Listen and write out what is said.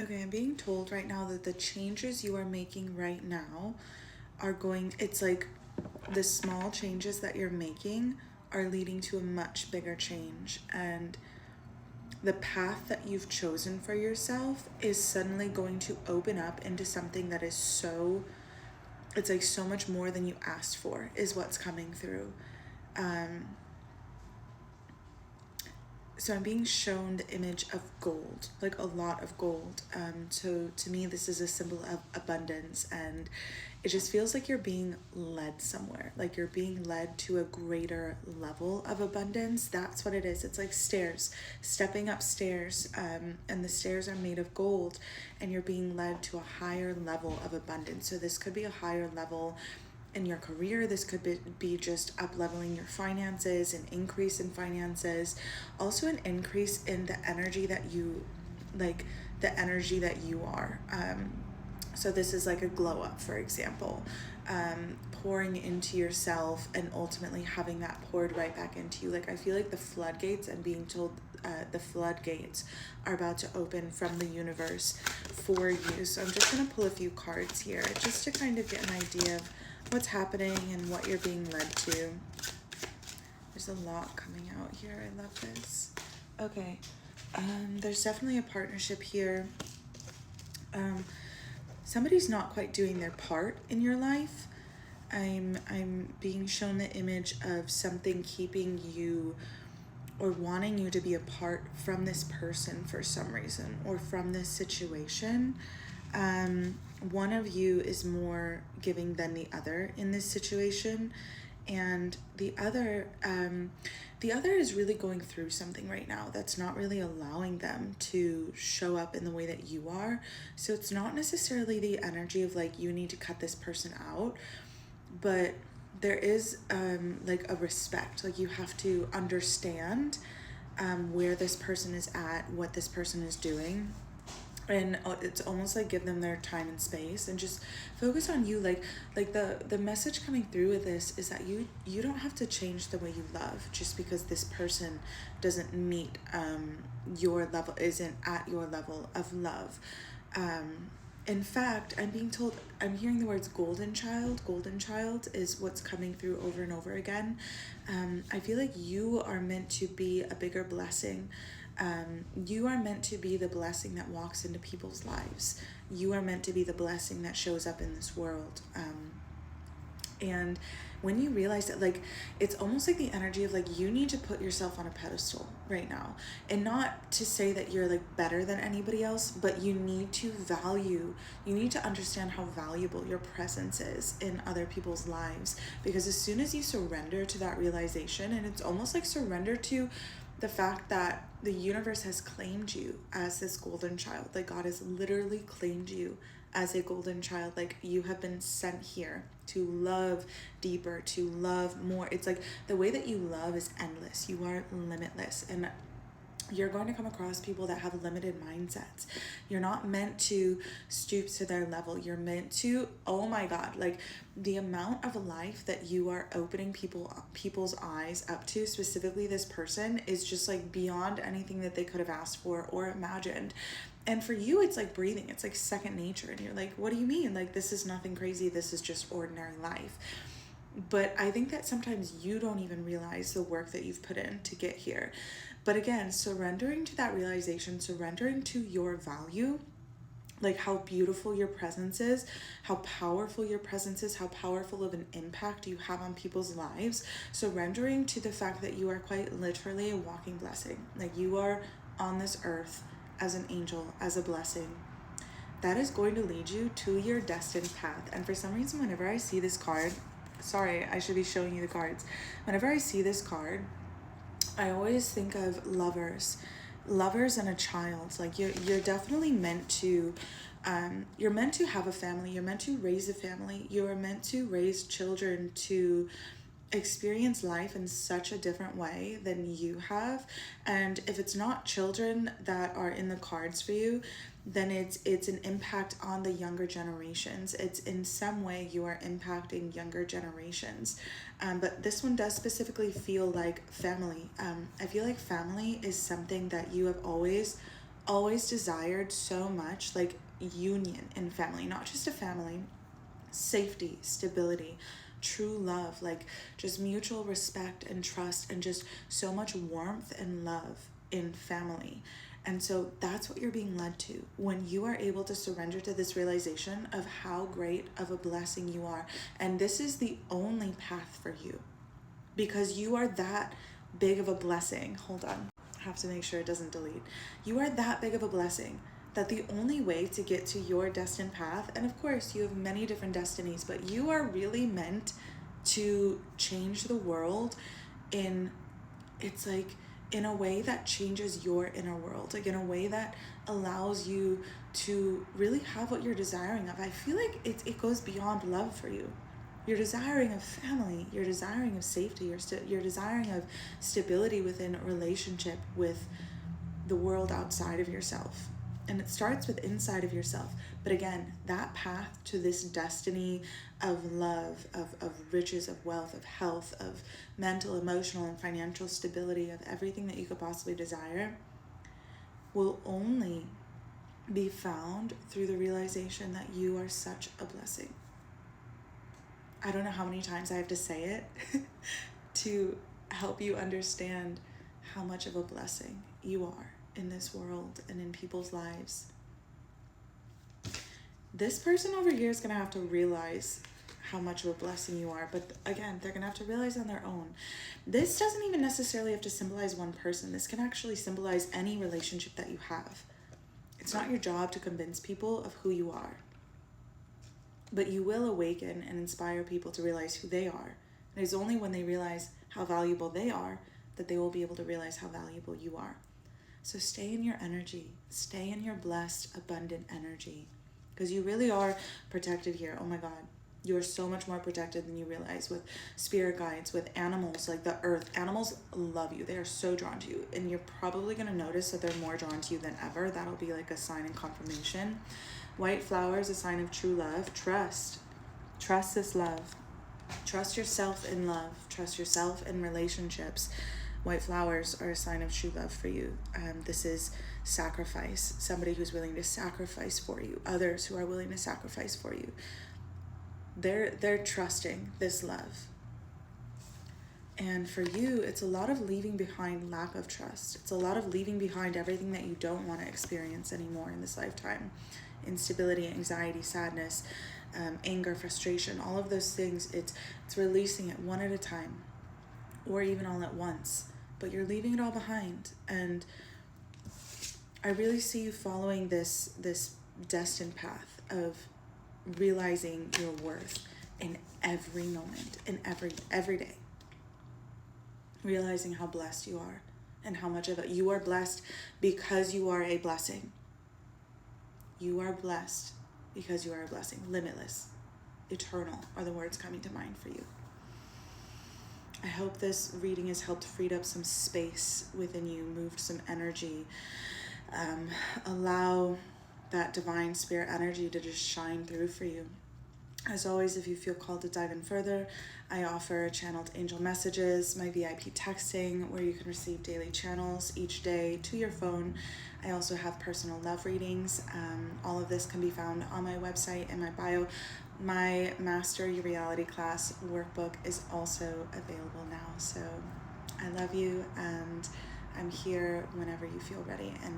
Okay, I'm being told right now that the changes you are making right now it's like the small changes that you're making are leading to a much bigger change. And the path that you've chosen for yourself is suddenly going to open up into something that is it's like so much more than you asked for, is what's coming through. Um, so I'm being shown the image of gold, like a lot of gold. So to me, this is a symbol of abundance, and it just feels like you're being led somewhere, like you're being led to a greater level of abundance. That's what it is. It's like stairs, stepping upstairs, and the stairs are made of gold, and you're being led to a higher level of abundance. So this could be a higher level in your career. This could be just up leveling your finances, an increase in finances, also an increase in the energy that you like, the energy that you are. So this is like a glow up, for example, pouring into yourself and ultimately having that poured right back into you. Like, I feel like the floodgates, I'm being told the floodgates are about to open from the universe for you. So I'm just going to pull a few cards here just to kind of get an idea of what's happening and what you're being led to. There's a lot coming out here. I love this. Okay. There's definitely a partnership here. Somebody's not quite doing their part in your life. I'm being shown the image of something keeping you or wanting you to be apart from this person for some reason, or from this situation. One of you is more giving than the other in this situation, and the other is really going through something right now that's not really allowing them to show up in the way that you are. So it's not necessarily the energy of like you need to cut this person out, but there is like a respect. Like, you have to understand where this person is at, what this person is doing, and it's almost like give them their time and space and just focus on you. Like the message coming through with this is that you don't have to change the way you love just because this person doesn't meet your level, isn't at your level of love. In fact, I'm being told, I'm hearing the words golden child. Golden child is what's coming through over and over again. I feel like you are meant to be a bigger blessing. You are meant to be the blessing that walks into people's lives. You are meant to be the blessing that shows up in this world. And when you realize that, like, it's almost like the energy of like you need to put yourself on a pedestal right now, and not to say that you're like better than anybody else, but you need to understand how valuable your presence is in other people's lives. Because as soon as you surrender to that realization, and it's almost like surrender to the fact that the universe has claimed you as this golden child, like God has literally claimed you as a golden child. Like, you have been sent here to love deeper, to love more. It's like the way that you love is endless. You are limitless, and you're going to come across people that have limited mindsets. You're not meant to stoop to their level. You're meant to, oh my God, like the amount of life that you are opening people's eyes up to, specifically this person, is just like beyond anything that they could have asked for or imagined. And for you, it's like breathing. It's like second nature. And you're like, what do you mean? Like, this is nothing crazy. This is just ordinary life. But I think that sometimes you don't even realize the work that you've put in to get here. But again, surrendering to that realization, surrendering to your value, like how beautiful your presence is, how powerful your presence is, how powerful of an impact you have on people's lives. Surrendering to the fact that you are quite literally a walking blessing. Like, you are on this earth as an angel, as a blessing. That is going to lead you to your destined path. And for some reason, whenever I see this card, sorry, I should be showing you the cards. Whenever I see this card, I always think of lovers and a child. Like, you're definitely meant to, you're meant to have a family. You're meant to raise a family. You are meant to raise children to experience life in such a different way than you have. And if it's not children that are in the cards for you, then it's an impact on the younger generations. It's in some way you are impacting younger generations. But this one does specifically feel like family. I feel like family is something that you have always always desired so much, like union in family, not just a family, safety, stability, true love, like just mutual respect and trust, and just so much warmth and love in family. And so that's what you're being led to when you are able to surrender to this realization of how great of a blessing you are. And this is the only path for you, because you are that big of a blessing. Hold on, I have to make sure it doesn't delete. You are that big of a blessing that the only way to get to your destined path, and of course you have many different destinies, but you are really meant to change the world in, it's like in a way that changes your inner world, like in a way that allows you to really have what you're desiring of. I feel like it goes beyond love for you. You're desiring of family, you're desiring of safety, you're desiring of stability within a relationship with the world outside of yourself. And it starts with inside of yourself. But again, that path to this destiny of love, of riches, of wealth, of health, of mental, emotional, and financial stability, of everything that you could possibly desire, will only be found through the realization that you are such a blessing. I don't know how many times I have to say it to help you understand how much of a blessing you are in this world and in people's lives. This person over here is going to have to realize how much of a blessing you are, but again, they're going to have to realize on their own. This doesn't even necessarily have to symbolize one person. This can actually symbolize any relationship that you have. It's not your job to convince people of who you are, but you will awaken and inspire people to realize who they are. And it's only when they realize how valuable they are that they will be able to realize how valuable you are. So stay in your energy. Stay in your blessed, abundant energy, because you really are protected here. Oh my God. You are so much more protected than you realize, with spirit guides, with animals like the earth. Animals love you. They are so drawn to you. And you're probably going to notice that they're more drawn to you than ever. That'll be like a sign and confirmation. White flowers, a sign of true love. Trust. Trust this love. Trust yourself in love. Trust yourself in relationships. White flowers are a sign of true love for you. This is sacrifice. Somebody who's willing to sacrifice for you. Others who are willing to sacrifice for you. They're trusting this love. And for you, it's a lot of leaving behind lack of trust. It's a lot of leaving behind everything that you don't want to experience anymore in this lifetime. Instability, anxiety, sadness, anger, frustration, all of those things. It's releasing it one at a time, or even all at once. But you're leaving it all behind. And I really see you following this destined path of realizing your worth in every moment, in every day. Realizing how blessed you are, and how much of it you are blessed because you are a blessing. You are blessed because you are a blessing. Limitless, eternal are the words coming to mind for you. I hope this reading has helped freed up some space within you, moved some energy. Allow that divine spirit energy to just shine through for you. As always, if you feel called to dive in further, I offer channeled angel messages, my VIP texting, where you can receive daily channels each day to your phone. I also have personal love readings. All of this can be found on my website in my bio. My Master Your Reality class workbook is also available now. So I love you, and I'm here whenever you feel ready. And